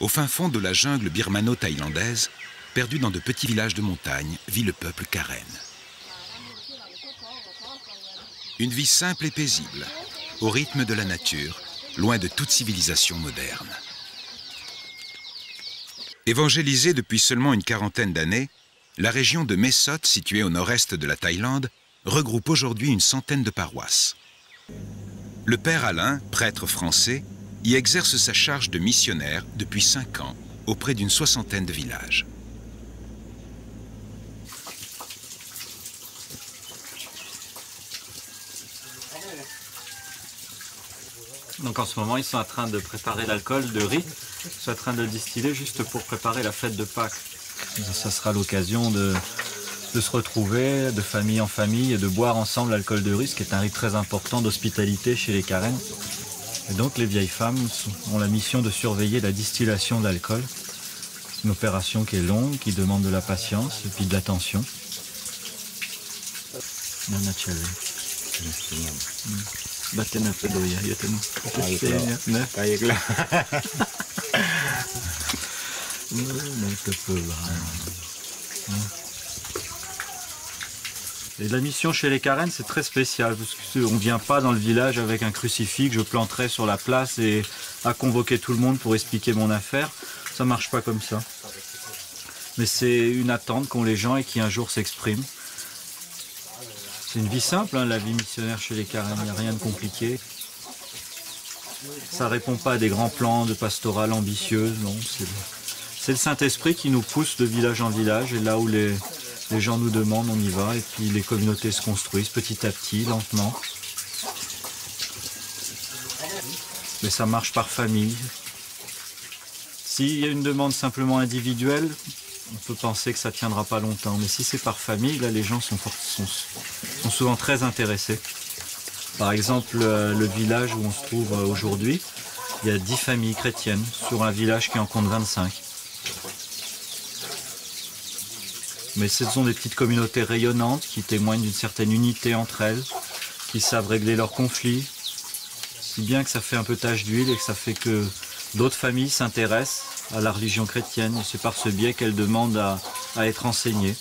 Au fin fond de la jungle birmano-thaïlandaise, perdu dans de petits villages de montagne, vit le peuple Karen. Une vie simple et paisible, au rythme de la nature, loin de toute civilisation moderne. Évangélisée depuis seulement une quarantaine d'années, la région de Mae Sot, située au nord-est de la Thaïlande, regroupe aujourd'hui une centaine de paroisses. Le père Alain, prêtre français, y exerce sa charge de missionnaire depuis 5 ans, auprès d'une soixantaine de villages. Donc en ce moment, ils sont en train de préparer l'alcool de riz. Ils sont en train de le distiller juste pour préparer la fête de Pâques. Ça sera l'occasion de se retrouver de famille en famille et de boire ensemble l'alcool de riz, ce qui est un rite très important d'hospitalité chez les Karen. Et donc les vieilles femmes ont la mission de surveiller la distillation d'alcool. C'est une opération qui est longue, qui demande de la patience et puis de l'attention. Et la mission chez les Karen, c'est très spécial, parce qu'on ne vient pas dans le village avec un crucifix que je planterai sur la place et à convoquer tout le monde pour expliquer mon affaire. Ça ne marche pas comme ça. Mais c'est une attente qu'ont les gens et qui un jour s'exprime. C'est une vie simple, hein, la vie missionnaire chez les Karen, il n'y a rien de compliqué. Ça ne répond pas à des grands plans de pastoral ambitieuses, non. C'est le Saint-Esprit qui nous pousse de village en village, et là où les gens nous demandent, on y va, et puis les communautés se construisent petit à petit, lentement. Mais ça marche par famille. S'il y a une demande simplement individuelle, on peut penser que ça ne tiendra pas longtemps. Mais si c'est par famille, là les gens sont souvent très intéressés. Par exemple, le village où on se trouve aujourd'hui, il y a 10 familles chrétiennes sur un village qui en compte 25. Mais ce sont des petites communautés rayonnantes qui témoignent d'une certaine unité entre elles, qui savent régler leurs conflits, si bien que ça fait un peu tache d'huile et que ça fait que d'autres familles s'intéressent à la religion chrétienne. Et c'est par ce biais qu'elles demandent à être enseignées.